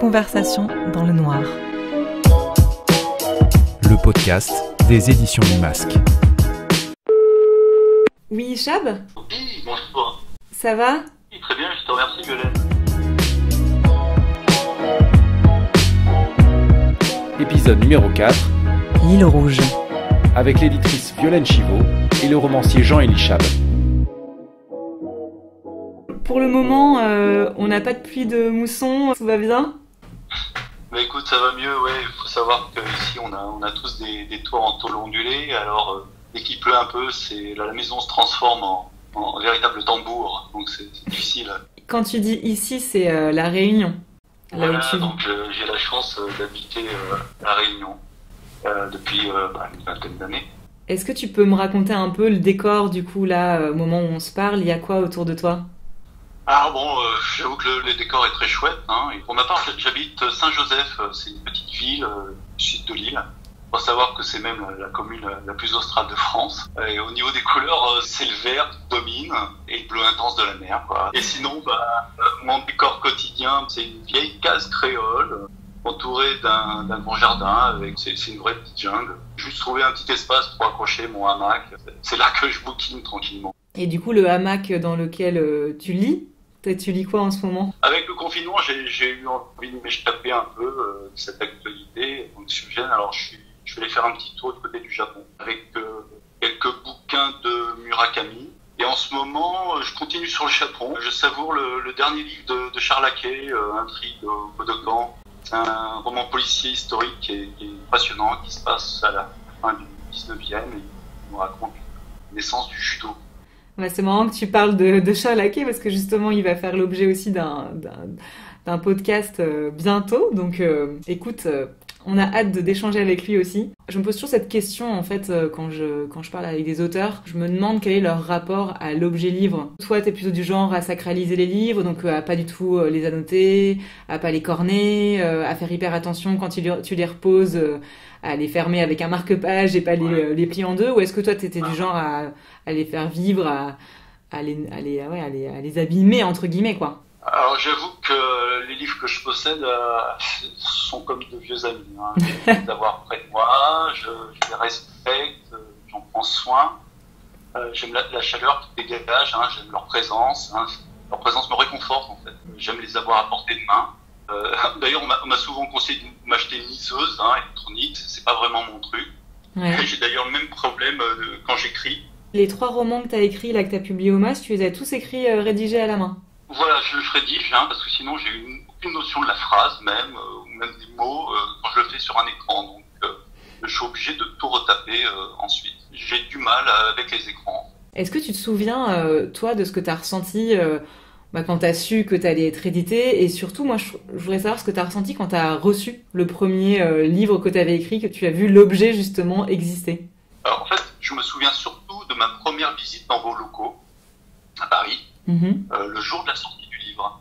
Conversation dans le noir. Le podcast des éditions du Masque. Oui, Chab ? Oui, bonjour. Ça va ? Oui, très bien, je te remercie, Violaine. Épisode numéro 4, L'île rouge. avec l'éditrice Violaine Chivot et le romancier Jean-Élie Chab. Pour le moment, on n'a pas de pluie de mousson, tout va bien ? Bah écoute, ça va mieux, ouais. Il faut savoir qu'ici, on a tous des toits en tôle ondulée. Alors, dès qu'il pleut un peu, la maison se transforme en véritable tambour. Donc, c'est difficile. Quand tu dis ici, c'est La Réunion. Là Voilà, où tu vis. donc j'ai la chance d'habiter La Réunion depuis une vingtaine d'années. Est-ce que tu peux me raconter un peu le décor, du coup, là, au moment où on se parle, il y a quoi autour de toi ? Alors bon, j'avoue que le décor est très chouette. Hein. Et pour ma part, j'habite Saint-Joseph, c'est une petite ville du sud de l'île. Il faut savoir que c'est même la commune la plus australe de France. Et au niveau des couleurs, c'est le vert qui domine et le bleu intense de la mer, quoi. Et sinon, mon décor quotidien, c'est une vieille case créole entourée d'un grand jardin. C'est une vraie petite jungle. Juste trouver un petit espace pour accrocher mon hamac. C'est là que je bouquine tranquillement. Et du coup, le hamac dans lequel tu lis, tu lis quoi en ce moment ? Avec le confinement, j'ai eu envie de m'échapper un peu de cette actualité anxiogène. Alors, je vais aller faire un petit tour du côté du Japon avec quelques bouquins de Murakami. Et en ce moment, je continue sur le Japon. Je savoure le dernier livre de Charles Hackey, Intrigue au Kodokan. C'est un roman policier historique qui est passionnant, qui se passe à la fin du 19e et qui nous raconte la naissance du judo. Bah, c'est marrant que tu parles de Charles Hackey parce que justement, il va faire l'objet aussi d'un podcast bientôt. Donc, écoute, on a hâte d'échanger avec lui aussi. Je me pose toujours cette question, en fait, quand je parle avec des auteurs. Je me demande quel est leur rapport à l'objet livre. Toi, t'es plutôt du genre à sacraliser les livres, donc à pas du tout les annoter, à pas les corner, à faire hyper attention quand tu les reposes, à les fermer avec un marque-page et pas les plier en deux. Ou est-ce que toi, t'étais du genre à les faire vivre, à les abîmer, entre guillemets, quoi? Alors j'avoue que les livres que je possède sont comme de vieux amis. Hein. J'aime les avoir près de moi, je les respecte, j'en prends soin. J'aime la chaleur qu'ils dégagent, hein, j'aime leur présence. Hein. Leur présence me réconforte en fait. J'aime les avoir à portée de main. D'ailleurs on m'a souvent conseillé de m'acheter une liseuse électronique, c'est pas vraiment mon truc. Ouais. J'ai d'ailleurs le même problème quand j'écris. Les 3 romans que t'as écrits, là, que t'as publiés au MAS, tu les as tous écrits, rédigés à la main. Voilà, je rédige, parce que sinon j'ai aucune notion de la phrase même, ou même des mots, quand je le fais sur un écran. Donc je suis obligé de tout retaper ensuite. J'ai du mal avec les écrans. Est-ce que tu te souviens, toi, de ce que t'as ressenti quand t'as su que t'allais être édité ? Et surtout, moi, je voudrais savoir ce que t'as ressenti quand t'as reçu le premier livre que t'avais écrit, que tu as vu l'objet, justement, exister. Alors en fait, je me souviens surtout de ma première visite dans vos locaux, à Paris. Le jour de la sortie du livre.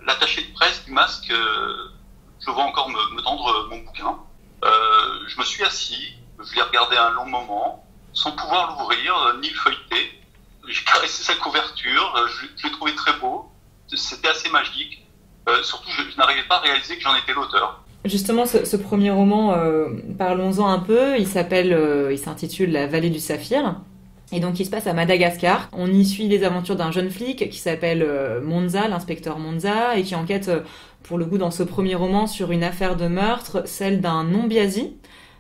L'attaché de presse du Masque, je vois encore me tendre mon bouquin. Je me suis assis, je l'ai regardé un long moment, sans pouvoir l'ouvrir, ni le feuilleter. J'ai caressé sa couverture, je l'ai trouvé très beau, c'était assez magique. Surtout, je n'arrivais pas à réaliser que j'en étais l'auteur. Justement, ce premier roman, parlons-en un peu, il s'intitule La Vallée du Saphir. Et donc, il se passe à Madagascar. On y suit les aventures d'un jeune flic qui s'appelle Monza, l'inspecteur Monza, et qui enquête, pour le coup, dans ce premier roman, sur une affaire de meurtre, celle d'un Nombiasi.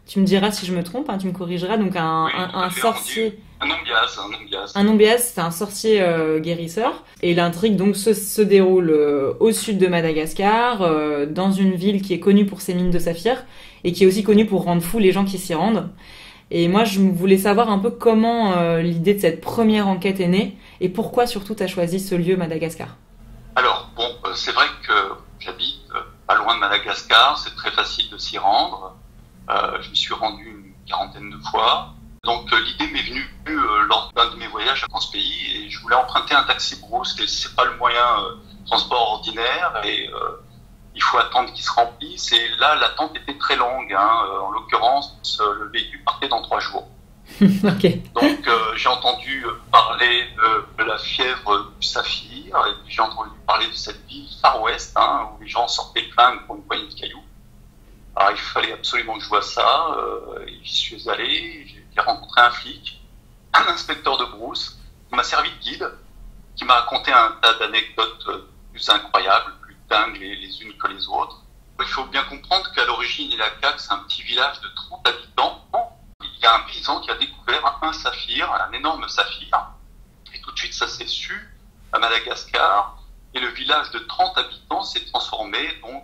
Tu me diras si je me trompe, tu me corrigeras. Donc, un sorcier... Un Nombias. Un Nombias, c'est un sorcier guérisseur. Et l'intrigue, donc, se déroule au sud de Madagascar, dans une ville qui est connue pour ses mines de saphir, et qui est aussi connue pour rendre fous les gens qui s'y rendent. Et moi, je voulais savoir un peu comment l'idée de cette première enquête est née et pourquoi surtout tu as choisi ce lieu, Madagascar. Alors, c'est vrai que j'habite pas loin de Madagascar, c'est très facile de s'y rendre. Je m'y suis rendu une 40aine de fois. Donc, l'idée m'est venue lors d'un de mes voyages dans ce pays et je voulais emprunter un taxi brousse, c'est pas le moyen de transport ordinaire et il faut attendre qu'il se remplisse. Et là, l'attente était très longue. En l'occurrence, le véhicule partait dans 3 jours. Okay. Donc, j'ai entendu parler de la fièvre du saphir, et puis j'ai entendu parler de cette ville Far West, où les gens sortaient le flingue pour une poignée de cailloux. Alors il fallait absolument que je voie ça, j'y suis allé, j'ai rencontré un flic, un inspecteur de brousse, qui m'a servi de guide, qui m'a raconté un tas d'anecdotes plus incroyables, plus dingues les unes que les autres. Il faut bien comprendre qu'à l'origine, Ilacac, c'est un petit village de 30 habitants. Il y a un paysan qui a découvert un saphir, un énorme saphir, et tout de suite ça s'est su à Madagascar, et le village de 30 habitants s'est transformé donc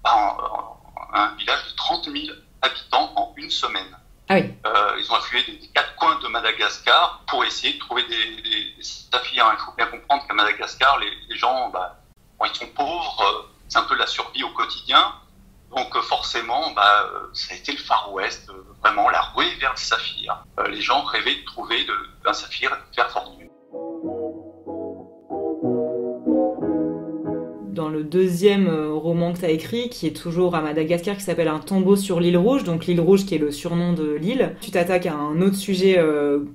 en un village de 30 000 habitants en une semaine. Ah oui. Ils ont afflué des 4 coins de Madagascar pour essayer de trouver des saphirs. Il faut bien comprendre qu'à Madagascar, les gens, ils sont pauvres, c'est un peu la survie au quotidien. Donc forcément, ça a été le Far West, vraiment la ruée vers le saphir. Les gens rêvaient de trouver un saphir et de faire fortune. Dans le deuxième roman que tu as écrit, qui est toujours à Madagascar, qui s'appelle Un tombeau sur l'île Rouge, donc l'île Rouge qui est le surnom de l'île, tu t'attaques à un autre sujet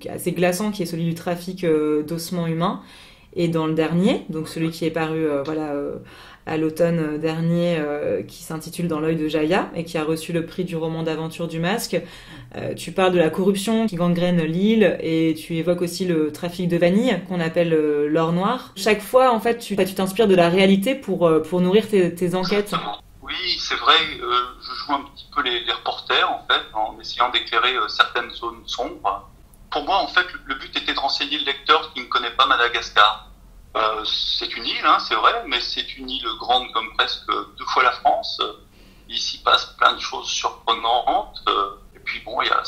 assez glaçant qui est celui du trafic d'ossements humains. Et dans le dernier, donc celui qui est paru à l'automne dernier, qui s'intitule Dans l'œil de Jaya et qui a reçu le prix du roman d'aventure du Masque, tu parles de la corruption qui gangrène l'île et tu évoques aussi le trafic de vanille qu'on appelle l'or noir. Chaque fois, en fait, tu t'inspires de la réalité pour nourrir tes enquêtes. Exactement. Oui, c'est vrai, je joue un petit peu les reporters, en fait, en essayant d'éclairer certaines zones sombres. Pour moi, en fait, le but était de renseigner le lecteur qui ne connaît pas Madagascar. C'est une île, c'est vrai, mais c'est une île grande comme presque 2 fois la France. Il s'y passe plein de choses surprenantes. Et puis bon, il y a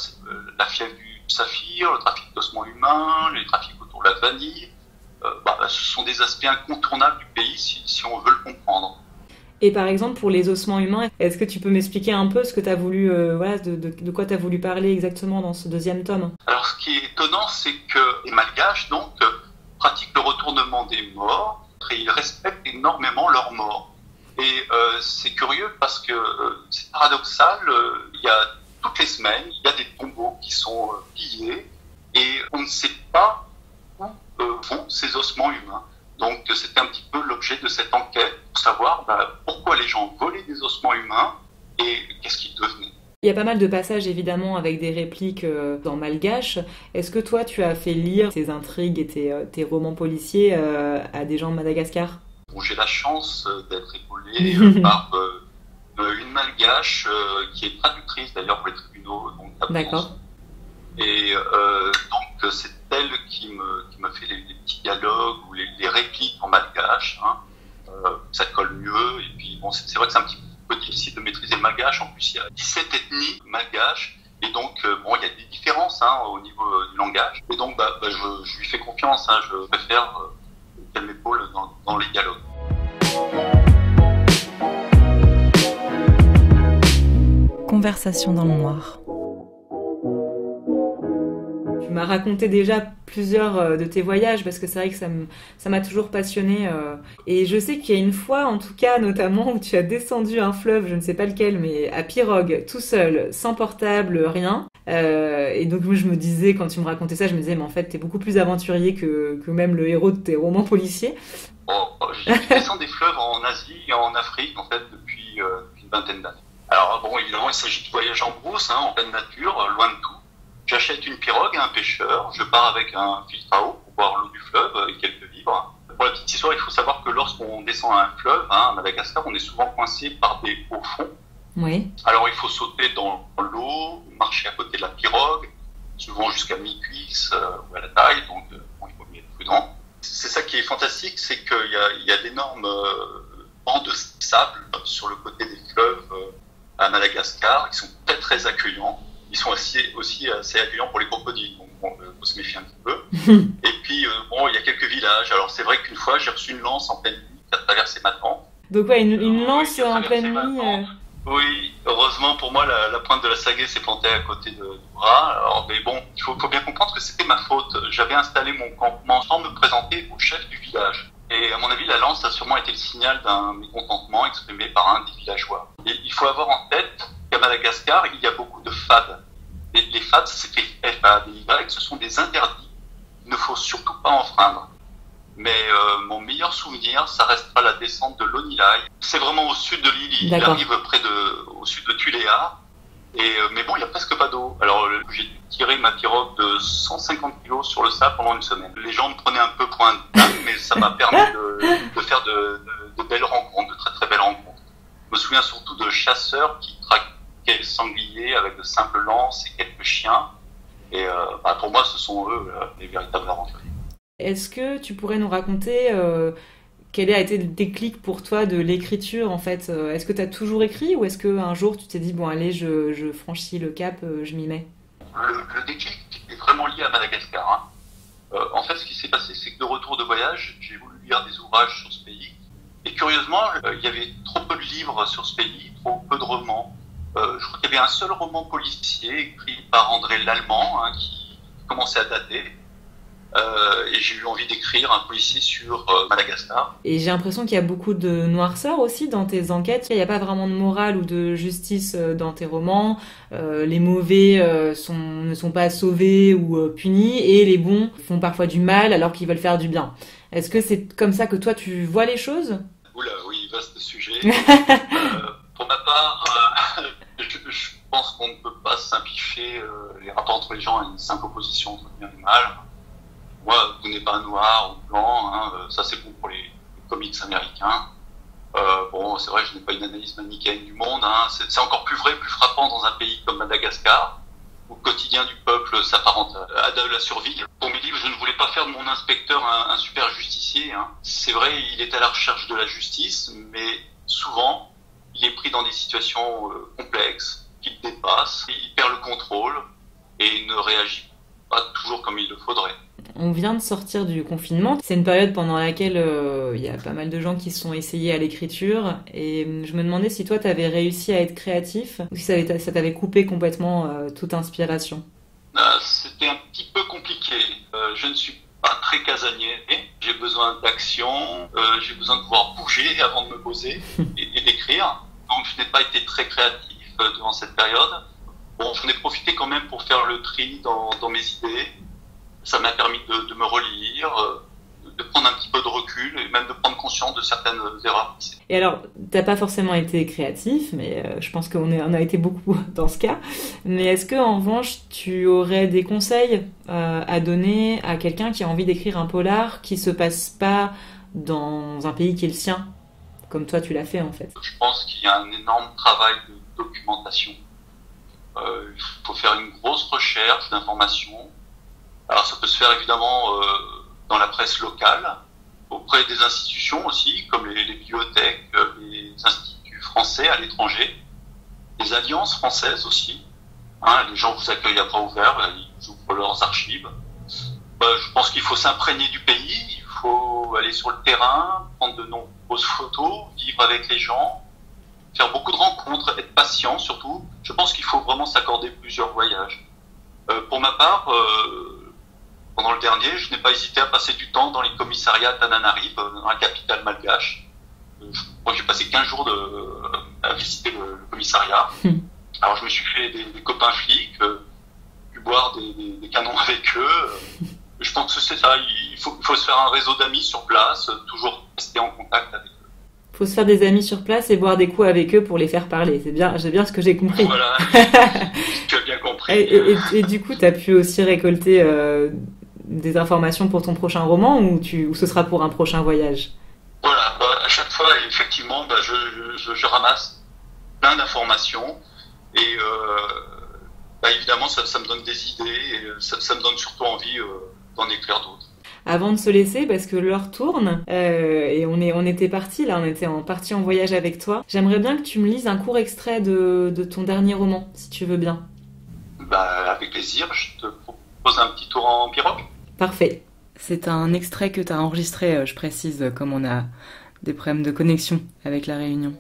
la fièvre du saphir, le trafic d'ossements humains, les trafics autour de la vanille. Ce sont des aspects incontournables du pays si on veut le comprendre. Et par exemple, pour les ossements humains, est-ce que tu peux m'expliquer un peu ce que tu as voulu, de quoi tu as voulu parler exactement dans ce deuxième tome ? Alors, ce qui est étonnant, c'est que les Malgaches, donc, pratiquent le retournement des morts et ils respectent énormément leurs morts. Et c'est curieux parce que c'est paradoxal, il y a toutes les semaines, il y a des tombeaux qui sont pillés et on ne sait pas où vont ces ossements humains. Donc c'était un petit peu l'objet de cette enquête pour savoir pourquoi les gens volaient des ossements humains et qu'est-ce qu'ils devenaient. Il y a pas mal de passages évidemment avec des répliques dans malgache. Est-ce que toi tu as fait lire tes intrigues et tes romans policiers à des gens de Madagascar ? Bon, j'ai la chance d'être épaulé par une malgache qui est traductrice d'ailleurs pour les tribunaux. Donc, d'accord. Et donc c'est elle qui me fait les petits dialogues ou les répliques en malgache. Ça colle mieux. Et puis bon, c'est vrai que c'est un petit peu difficile de maîtriser le malgache. En plus, il y a 17 ethnies malgaches. Et donc, il y a des différences au niveau du langage. Et donc, je lui fais confiance. Je préfère qu'elle m'épaule dans les dialogues. Conversation dans le noir. Tu m'as raconté déjà plusieurs de tes voyages parce que c'est vrai que ça m'a toujours passionnée. Et je sais qu'il y a une fois, en tout cas, notamment, où tu as descendu un fleuve, je ne sais pas lequel, mais à pirogue, tout seul, sans portable, rien. Et donc, moi, je me disais, quand tu me racontais ça, je me disais, mais en fait, t'es beaucoup plus aventurier que même le héros de tes romans policiers. Je descends des fleuves en Asie et en Afrique, en fait, depuis une vingtaine d'années. Alors, bon, évidemment, il s'agit de voyages en brousse, en pleine nature, loin de tout. J'achète une pirogue à un pêcheur, je pars avec un filtre à eau pour boire l'eau du fleuve et quelques vivres. Pour la petite histoire, il faut savoir que lorsqu'on descend à un fleuve, à Madagascar, on est souvent coincé par des hauts fonds. Oui. Alors il faut sauter dans l'eau, marcher à côté de la pirogue, souvent jusqu'à mi-cuisse ou à la taille, donc il faut bien être prudent. C'est ça qui est fantastique, c'est qu'il y a d'énormes bancs de sable sur le côté des fleuves à Madagascar, qui sont très très accueillants. Ils sont aussi assez accueillants pour les crocodiles, donc faut se méfier un petit peu. Et puis, il y a quelques villages. Alors, c'est vrai qu'une fois, j'ai reçu une lance en pleine nuit qui a traversé ma tente. Donc, une lance en pleine nuit Oui, heureusement pour moi, la pointe de la sagaie s'est plantée à côté du bras. Alors, mais bon, il faut bien comprendre que c'était ma faute. J'avais installé mon campement sans me présenter au chef du village. Et à mon avis, la lance a sûrement été le signal d'un mécontentement exprimé par un des villageois. Et il faut avoir en tête qu'à Madagascar, il y a beaucoup de fades. Les fades, c'est s'écrit F-A-D-Y, ce sont des interdits. Il ne faut surtout pas enfreindre. Mais mon meilleur souvenir, ça restera la descente de l'Onilai. C'est vraiment au sud de l'île, il D'accord. arrive au sud de Tuléar. Mais bon, il n'y a presque pas d'eau. Alors j'ai tiré ma pirogue de 150 kilos sur le sable pendant une semaine. Les gens me prenaient un peu pour un dingue, mais ça m'a permis de faire de belles rencontres, de très très belles rencontres. Je me souviens surtout de chasseurs qui traquaient le sanglier avec de simples lances et quelques chiens. Et pour moi, ce sont eux les véritables aventuriers. Est-ce que tu pourrais nous raconter quel a été le déclic pour toi de l'écriture en fait? Est-ce que tu as toujours écrit ou est-ce qu'un jour tu t'es dit bon allez je franchis le cap, je m'y mets? Le déclic est vraiment lié à Madagascar. En fait, ce qui s'est passé, c'est que de retour de voyage, j'ai voulu lire des ouvrages sur ce pays. Et curieusement, il y avait trop peu de livres sur ce pays, trop peu de romans. Je crois qu'il y avait un seul roman policier écrit par André Lallemand qui commençait à dater. Et j'ai eu envie d'écrire un policier sur Madagascar. Et j'ai l'impression qu'il y a beaucoup de noirceur aussi dans tes enquêtes. Il n'y a pas vraiment de morale ou de justice dans tes romans. Les mauvais ne sont pas sauvés ou punis et les bons font parfois du mal alors qu'ils veulent faire du bien. Est-ce que c'est comme ça que toi tu vois les choses? Oula, oui, vaste sujet. Pour ma part, je pense qu'on ne peut pas simplifier les rapports entre les gens à une simple opposition entre le bien et le mal. Moi, vous n'êtes pas noir ou blanc, ça c'est bon pour les comics américains. C'est vrai que je n'ai pas une analyse manichéenne du monde. C'est encore plus vrai, plus frappant dans un pays comme Madagascar, où le quotidien du peuple s'apparente à de la survie. Pour mes livres, je ne voulais pas faire de mon inspecteur un super justicier. C'est vrai, il est à la recherche de la justice, mais souvent, il est pris dans des situations complexes, qu'il dépasse, il perd le contrôle et ne réagit pas toujours comme il le faudrait. On vient de sortir du confinement. C'est une période pendant laquelle il y a pas mal de gens qui se sont essayés à l'écriture. Et je me demandais si toi, tu avais réussi à être créatif ou si ça t'avait coupé complètement toute inspiration. C'était un petit peu compliqué. Je ne suis pas très casanier. J'ai besoin d'action. J'ai besoin de pouvoir bouger avant de me poser et d'écrire. Donc, je n'ai pas été très créatif durant cette période. Bon, j'en ai profité quand même pour faire le tri dans mes idées. Ça m'a permis de me relire, de prendre un petit peu de recul et même de prendre conscience de certaines erreurs. Et alors, t'as pas forcément été créatif, mais je pense on a été beaucoup dans ce cas. Mais est-ce que en revanche, tu aurais des conseils à donner à quelqu'un qui a envie d'écrire un polar qui se passe pas dans un pays qui est le sien, comme toi tu l'as fait en fait? Je pense qu'il y a un énorme travail de documentation. Il faut faire une grosse recherche d'informations. Alors ça peut se faire évidemment dans la presse locale, auprès des institutions aussi, comme les bibliothèques, les instituts français à l'étranger, les alliances françaises aussi. Les gens vous accueillent à bras ouverts, ils ouvrent leurs archives. Je pense qu'il faut s'imprégner du pays, il faut aller sur le terrain, prendre de nombreuses photos, vivre avec les gens, faire beaucoup de rencontres, être patient surtout. Je pense qu'il faut vraiment s'accorder plusieurs voyages. Pour ma part, pendant le dernier, je n'ai pas hésité à passer du temps dans les commissariats d'Ananarive, dans la capitale malgache. Je crois que j'ai passé 15 jours à visiter le commissariat. Alors je me suis fait des copains flics, pu boire des canons avec eux. Je pense que c'est ça, il faut se faire un réseau d'amis sur place, toujours rester en contact avec eux. Faut se faire des amis sur place et boire des coups avec eux pour les faire parler. C'est bien ce que j'ai compris. Voilà, tu as bien compris. Et du coup, tu as pu aussi récolter des informations pour ton prochain roman ou ce sera pour un prochain voyage? Voilà, à chaque fois, effectivement, je ramasse plein d'informations et évidemment, ça me donne des idées et ça me donne surtout envie d'en écrire d'autres. Avant de se laisser, parce que l'heure tourne, et on était partis, là, on était parti en voyage avec toi, j'aimerais bien que tu me lises un court extrait de ton dernier roman, si tu veux bien. Avec plaisir, je te propose un petit tour en pirogue. Parfait. C'est un extrait que tu as enregistré, je précise, comme on a des problèmes de connexion avec la Réunion.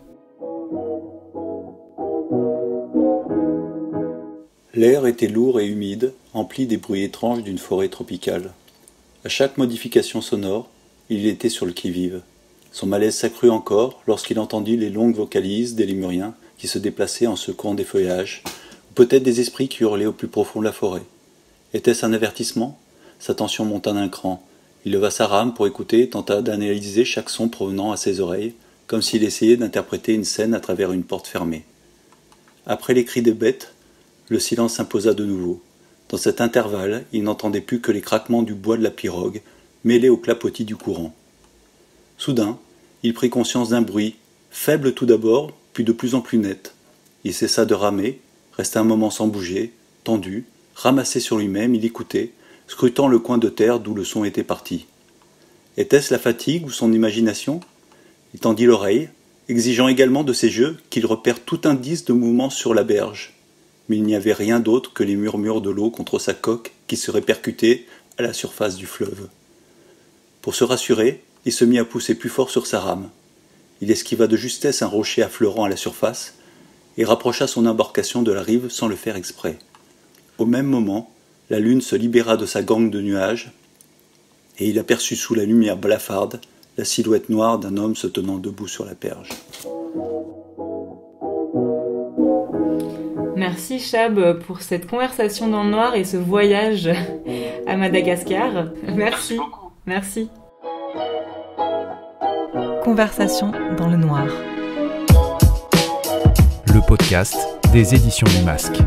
L'air était lourd et humide, empli des bruits étranges d'une forêt tropicale. À chaque modification sonore, il était sur le qui-vive. Son malaise s'accrut encore lorsqu'il entendit les longues vocalises des lémuriens qui se déplaçaient en secouant des feuillages, ou peut-être des esprits qui hurlaient au plus profond de la forêt. Était-ce un avertissement ? Sa tension monta d'un cran, Il leva sa rame pour écouter et tenta d'analyser chaque son provenant à ses oreilles, comme s'il essayait d'interpréter une scène à travers une porte fermée. Après les cris des bêtes, le silence s'imposa de nouveau. Dans cet intervalle, il n'entendait plus que les craquements du bois de la pirogue, mêlés au clapotis du courant. Soudain, il prit conscience d'un bruit, faible tout d'abord, puis de plus en plus net. Il cessa de ramer, resta un moment sans bouger, tendu, ramassé sur lui-même, il écoutait, scrutant le coin de terre d'où le son était parti. Était-ce la fatigue ou son imagination ? Il tendit l'oreille, exigeant également de ses yeux qu'il repère tout indice de mouvement sur la berge. Mais il n'y avait rien d'autre que les murmures de l'eau contre sa coque qui se répercutaient à la surface du fleuve. Pour se rassurer, il se mit à pousser plus fort sur sa rame. Il esquiva de justesse un rocher affleurant à la surface et rapprocha son embarcation de la rive sans le faire exprès. Au même moment, la lune se libéra de sa gangue de nuages et il aperçut sous la lumière blafarde la silhouette noire d'un homme se tenant debout sur la berge. Merci Chab pour cette conversation dans le noir et ce voyage à Madagascar. Merci beaucoup. Merci. Conversation dans le noir. Le podcast des éditions du Masque.